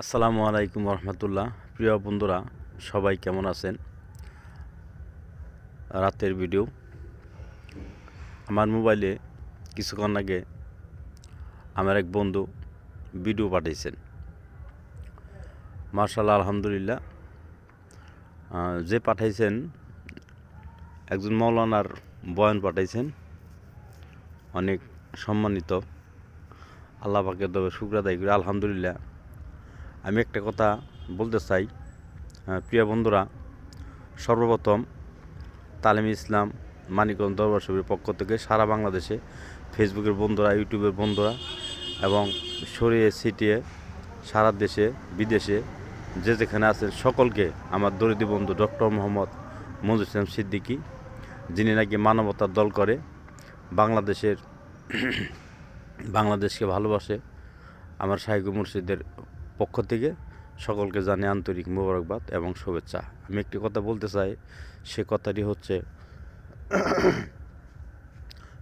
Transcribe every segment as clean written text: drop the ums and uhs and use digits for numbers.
আসসালামু আলাইকুম রহমতুল্লাহ। প্রিয় বন্ধুরা, সবাই কেমন আছেন? রাতের ভিডিও আমার মোবাইলে কিছুক্ষণ আগে আমার এক বন্ধু ভিডিও পাঠিয়েছেন। মার্শাল্লাহ, আলহামদুলিল্লাহ। যে পাঠাইছেন একজন মৌলানার বয়ান পাঠাইছেন, অনেক সম্মানিত। আল্লাহ পাকের দরবারে শুকর আদায় করি, আলহামদুলিল্লাহ। আমি একটা কথা বলতে চাই, প্রিয় বন্ধুরা, সর্বপ্রথম তালিম ইসলাম মানিকগঞ্জ দরবার শরীফের পক্ষ থেকে সারা বাংলাদেশে ফেসবুকের বন্ধুরা, ইউটিউবের বন্ধুরা এবং সরিয়ে ছিটিয়ে সারা দেশে বিদেশে যে যেখানে আছেন সকলকে আমার দরিদ্র বন্ধু ডক্টর মোহাম্মদ মঞ্জুর ইসলাম সিদ্দিকী, যিনি নাকি মানবতার দল করে, বাংলাদেশকে ভালোবাসে, আমার শাইখ মুর্শিদের পক্ষ থেকে সকলকে জানে আন্তরিক মোবারকবাদ এবং শুভেচ্ছা। আমি একটি কথা বলতে চাই, সে কথাটি হচ্ছে,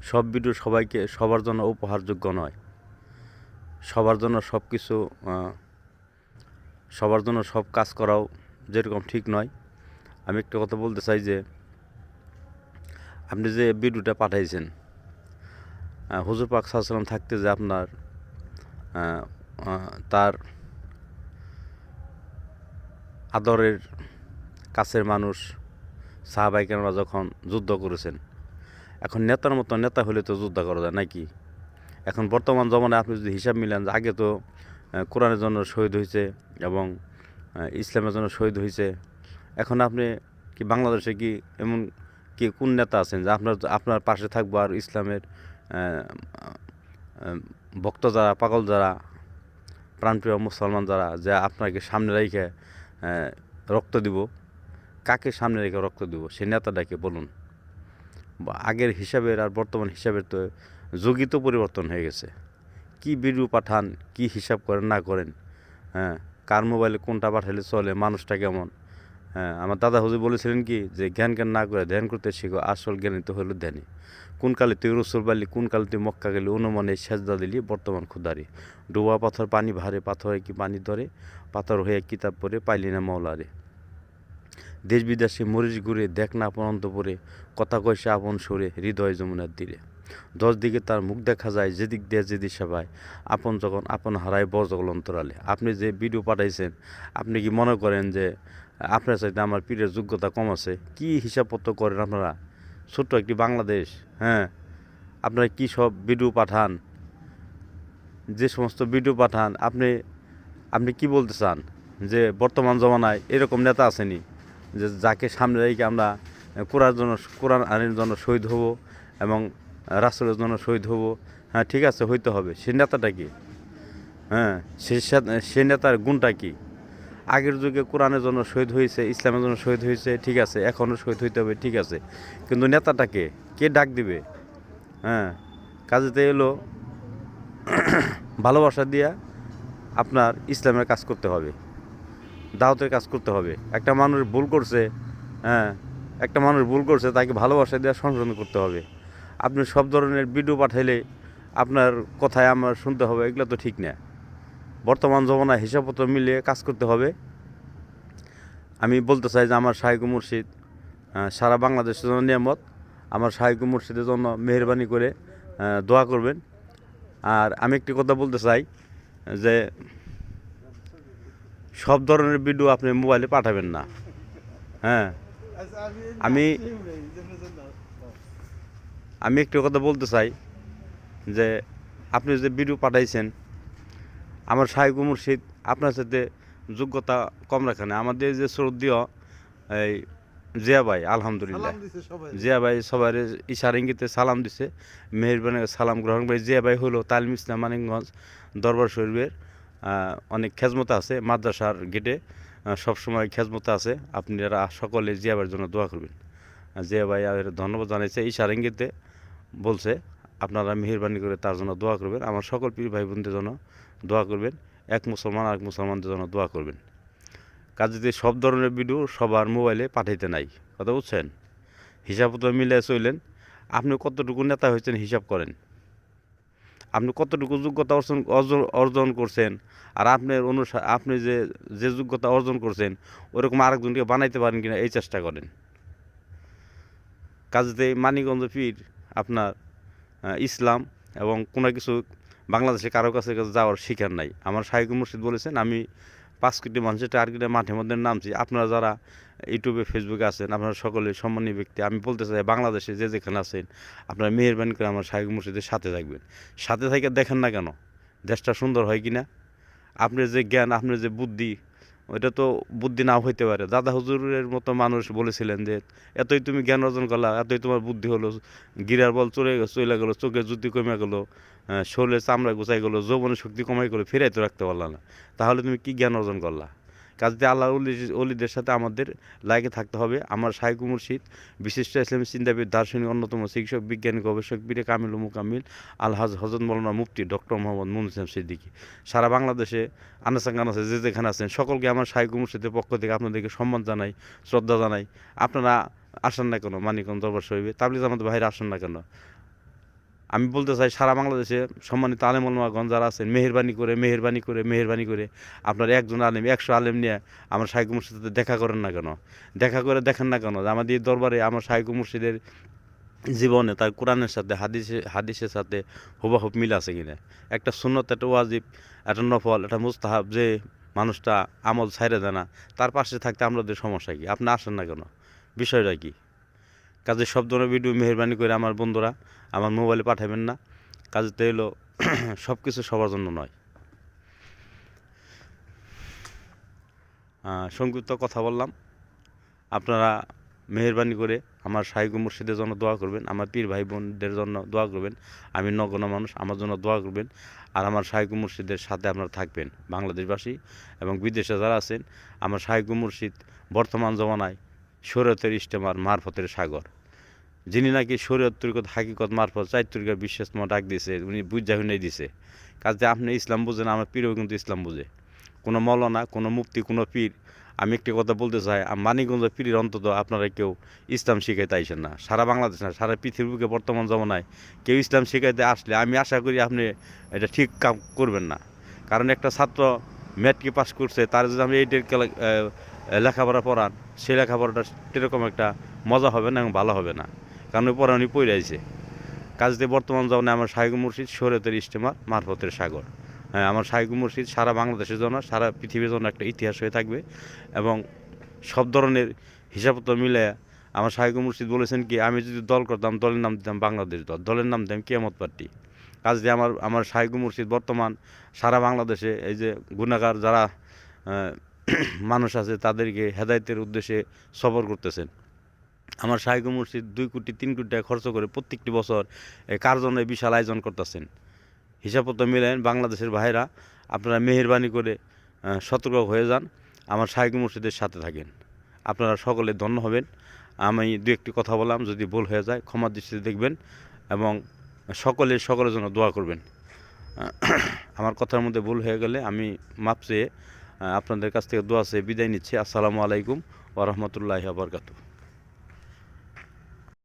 সব ভিডিও সবার জন্য উপহারযোগ্য নয়, সবার জন্য সব কাজ করাও যেরকম ঠিক নয়। আমি একটা কথা বলতে চাই যে আপনি যে ভিডিওটা পাঠাইছেন, হুজুর পাক সাল্লাল্লাহু আলাইহি ওয়াসাল্লাম থাকতে যে আপনার তার আদরের কাছের মানুষ সাহাবায়ে কেরামরা যখন যুদ্ধ করেছেন, এখন নেতার মতো নেতা হলে তো যুদ্ধ করা যায় নাকি? এখন বর্তমান জমানায় আপনি যদি হিসাব মিলান, আগে তো কোরআনের জন্য শহীদ হয়েছে এবং ইসলামের জন্য শহীদ হয়েছে, এখন আপনি কি বাংলাদেশে কি এমন কি কোন নেতা আছেন যে আপনার পাশে থাকবো আর ইসলামের ভক্ত যারা, পাগল যারা, প্রাণপ্রিয় মুসলমান যারা, যে আপনাকে সামনে রেখে রক্ত দিব? কাকে সামনে রেখে রক্ত দিব? সে নেতাটাকে বলুন। আগের হিসাবের আর বর্তমান হিসাবের তো যুগই তো পরিবর্তন হয়ে গেছে। কি ভিডিও পাঠান, কি হিসাব করেন না করেন, কার মোবাইলে কোনটা পাঠালে চলে, মানুষটা কেমন? আমার দাদা হুজুর বলেছিলেন কি, যে জ্ঞান না করে ধ্যান করতে শিখো, আসল জ্ঞানী তো হলো ধ্যানী। কোন কালে তুই রসুল বালি, কোন কালে তুই মক্কা গেলি, অনুমনে সেজদা দিলি, বর্তমান ক্ষুদারি। ডোবা পাথর পানি ভারে, পাথরে কি পানি ধরে, পাথর হয়ে কিতাব পড়ে পাইলি না মৌলারে। দেশ বিদেশে মরিচ ঘুরে, দেখ না আপন অন্তপুরে, কথা কইসে আপন সুরে, হৃদয় যমুনার তীরে। 10 দিকে তার মুখ দেখা যায়, যেদিক দিয়ে যে দিশা পায়, আপন যখন আপন হারায় বজগল অন্তরালে। আপনি যে ভিডিও পাঠাইছেন, আপনি কি মনে করেন যে আপনার চাইতে আমার পীরের যোগ্যতা কম আছে? কি হিসাবপত্র করেন আপনারা? ছোট্ট একটি বাংলাদেশ, আপনারা কি সব ভিডিও পাঠান? যে সমস্ত ভিডিও পাঠান, আপনি কি বলতে চান? যে বর্তমান জমানায় এরকম নেতা আসেনি যে যাকে সামনে রেখে আমরা কোরআন আইনের জন্য শহীদ হব এবং রাসূলের জন্য শহীদ হব? ঠিক আছে, হইতে হবে। সে নেতাটা কি? সে নেতার গুণটা কি? আগের যুগে কোরআনের জন্য শহীদ হয়েছে, ইসলামের জন্য শহীদ হয়েছে, ঠিক আছে, এখনও শহীদ হইতে হবে, ঠিক আছে, কিন্তু নেতাটাকে কে ডাক দিবে? কাজেতে এলো ভালোবাসা দিয়া আপনার ইসলামের কাজ করতে হবে, দাওয়াতের কাজ করতে হবে। একটা মানুষ ভুল করছে, তাকে ভালোবাসা দিয়ে সংশোধন করতে হবে। আপনি সব ধরনের ভিডিও পাঠাইলে আপনার কথায় আমার শুনতে হবে, এগুলো তো ঠিক না। বর্তমান জমানায় হিসাবপত্র মিলিয়ে কাজ করতে হবে। আমি বলতে চাই যে আমার শাইখ মুর্শিদ সারা বাংলাদেশের জন্য নিয়ামত। আমার শাইখ মুর্শিদের জন্য মেহেরবানি করে দোয়া করবেন। আর আমি একটি কথা বলতে চাই যে সব ধরনের ভিডিও আপনি মোবাইলে পাঠাবেন না। আমি আমি একটি কথা বলতে চাই যে আপনি যে ভিডিও পাঠাইছেন, আমার শাইখ মুর্শিদ আপনার সাথে যোগ্যতা কম রাখে না। আমাদের যে শ্রদ্ধেয় এই জিয়া ভাই, আলহামদুলিল্লাহ, জিয়া ভাই সবার ইশারা ইঙ্গিতে সালাম দিছে, মেহেরবানি সালাম গ্রহণ করে। জিয়া ভাই হলো তালিম ইসলাম মানিকগঞ্জ দরবার শরীফের অনেক খেজমত আছে, মাদ্রাসার গেটে সবসময় খেজমত আছে। আপনারা সকলে জিয়া ভাইয়ের জন্য দোয়া করবেন। জিয়া ভাই ধন্যবাদ জানাইছে, ইশারা ইঙ্গিতে বলছে আপনারা মেহেরবানি করে তার জন্য দোয়া করবেন। আমার সকল পীর ভাই বোনদের জন্য দোয়া করবেন, এক মুসলমান আর মুসলমানদের জন্য দোয়া করবেন। কাজে সব ধরনের ভিডিও সবার মোবাইলে পাঠাইতে নাই, কথা বুঝছেন? হিসাবপত্র মিলে চললেন। আপনি কতটুকু নেতা হয়েছেন হিসাব করেন। আপনি কতটুকু যোগ্যতা অর্জন করছেন, আর আপনি যে যে যোগ্যতা অর্জন করছেন ওরকম আরেকজনকে বানাইতে পারেন কিনা এই চেষ্টা করেন। কাজেই মানিকগঞ্জ পীর আপনার ইসলাম এবং কোনো কিছু বাংলাদেশে কারো কাছে যাওয়ার শিকার নাই। আমার শাইখ মুর্শিদ বলেছেন, আমি 5 কোটি মানুষের টার্গেটে মাঠের মধ্যে নামছি। আপনারা যারা ইউটিউবে ফেসবুকে আছেন আপনারা সকলে সম্মানীয় ব্যক্তি, আমি বলতে চাই বাংলাদেশে যে যেখানে আছেন আপনারা মেহেরবানি করে আমার শাইখ মুর্শিদের সাথে থাকবেন। সাথে থেকে দেখেন না কেন দেশটা সুন্দর হয় কিনা। আপনার যে জ্ঞান, আপনার যে বুদ্ধি, ওইটা তো বুদ্ধি নাও হইতে পারে। দাদা হুজুরের মতো মানুষ বলেছিলেন যে এতই তুমি জ্ঞান অর্জন করলা, এতই তোমার বুদ্ধি হলো, গিরার বল চলে গেলো, চোখের জ্যোতি কমে গেলো, শরীরের চামড়া গুছাই গেলো, যৌবনের শক্তি কমাই গেলো, ফিরাই তো রাখতে পারলা না, তাহলে তুমি কি জ্ঞান অর্জন করলা? কাজে আল্লাহ অলিদের সাথে আমাদের লাগে থাকতে হবে। আমার শাইখ মুর্শিদ বিশিষ্ট ইসলামী চিন্তাবিদ, দার্শনিক, অন্যতম চিকিৎসক, বিজ্ঞানী, গবেষক, বীরে কামিল ও মুকাম্মিল আলহাজ হযরত মাওলানা মুফতি ডক্টর মোহাম্মদ মুনসির ইসলাম সিদ্দিকী। সারা বাংলাদেশে আনাচে কানাচে যে যেখানে আছেন সকলকে আমার শাইখ মুর্শিদের পক্ষ থেকে আপনাদেরকে সম্মান জানাই, শ্রদ্ধা জানাই। আপনারা আসেন না কেন মানিকগঞ্জ দরবার শরীফে, তাবলিগ জামাতের বাইরে আসেন না কেন? আমি বলতে চাই সারা বাংলাদেশে সম্মানিত আলেম ওলামাগণ যারা আছেন মেহেরবানি করে আপনার একজন আলেম 100 আলেম নিয়ে আমার শাইখ মুর্শিদের দেখা করেন না কেন? দেখা করে দেখেন না কেন যে আমাদের দরবারে আমার শাইখ মুর্শিদের জীবনে তার কোরআনের সাথে হাদিসের সাথে হুবাহুব মিল আছে কিনা। একটা সুন্নত, একটা ওয়াজিব, একটা নফল, একটা মুস্তাহাব যে মানুষটা আমল ছাইড়ে দেয় না, তার পাশে থাকতে আমাদের সমস্যা কি? আপনি আসেন না কেন? বিষয়টা কি? কাজে সব ধরনের ভিডিও মেহেরবানি করে আমার বন্ধুরা আমার মোবাইলে পাঠাবেন না। কাজেতে এলো সব কিছু সবার জন্য নয়। সংক্ষিপ্ত কথা বললাম। আপনারা মেহেরবানি করে আমার শাইখ মুর্শিদের জন্য দোয়া করবেন, আমার পীর ভাই বোনদের জন্য দোয়া করবেন। আমি নগণ্য মানুষ, আমার জন্য দোয়া করবেন। আর আমার শাইখ মুর্শিদের সাথে আপনারা থাকবেন। বাংলাদেশবাসী এবং বিদেশে যারা আছেন, আমার শাইখ মুর্শিদ বর্তমান জমানায় শরীয়তের ইজতেমার মারফতের সাগর, যিনি নাকি শরীয়ত তরিকত হাকিকত মারফত 4 তরিকার বিশ্বাসতম ডাক দিয়েছে, উনি বুঝা শুনে দিছে। কাজে আপনি ইসলাম বুঝেন, আমার পীরও কিন্তু ইসলাম বুঝে। কোনো মৌলানা, কোনো মুফতি, কোনো পীর, আমি একটি কথা বলতে চাই, মানিকগঞ্জ পীরের অন্তত আপনারা কেউ ইসলাম শিখাইতে আইসেন না। সারা বাংলাদেশ না, সারা পৃথিবীকে বর্তমান জমানায় কেউ ইসলাম শিখাইতে আসলে আমি আশা করি আপনি এটা ঠিক কাম করবেন না। কারণ একটা ছাত্র ম্যাট্রিক পাস করছে, তার যদি আমি এইটার লেখাপড়া পড়ান, সেই লেখাপড়াটা সেরকম একটা মজা হবে না এবং ভালো হবে না, কারণ পরে উনি পড়ে আইছে। কাজে বর্তমান জমানায় আমার শাইখ মুর্শিদ শরীয়তের ইজতেমার মারফতের সাগর। হ্যাঁ, আমার শাইখ মুর্শিদ সারা বাংলাদেশের জন্য, সারা পৃথিবীর জন্য একটা ইতিহাস হয়ে থাকবে। এবং সব ধরনের হিসাবপত্র মিলে আমার শাইখ মুর্শিদ বলেছেন কি, আমি যদি দল করতাম দলের নাম দিতাম বাংলাদেশ দল, দলের নাম দিতাম কিয়ামত পার্টি। কাজে আমার শাইখ মুর্শিদ বর্তমান সারা বাংলাদেশে এই যে গুনাহগার যারা মানুষ আছে তাদেরকে হেদায়েতের উদ্দেশ্যে সফর করতেছেন। আমার শাইখ মুর্শিদ 2 কোটি 3 কোটি টাকা খরচ করে প্রত্যেকটি বছর কার জন্য বিশাল আয়োজন করতেছেন। হিসাবপত্র মিলেন বাংলাদেশের ভাইরা, আপনারা মেহেরবানি করে সতর্ক হয়ে যান, আমার শাইখ মুর্শিদের সাথে থাকেন। আপনারা সকলে ধন্য হবেন। আমি 2-1টি কথা বললাম, যদি ভুল হয়ে যায় ক্ষমার দৃষ্টিতে দেখবেন এবং সকলের জন্য দোয়া করবেন। আমার কথার মধ্যে ভুল হয়ে গেলে আমি মাপ চেয়ে আপনাদের কাছ থেকে দোয়া চেয়ে বিদায় নিচ্ছি। আসসালামু আলাইকুম ওয়া রাহমাতুল্লাহি ওয়া বারাকাতুহু।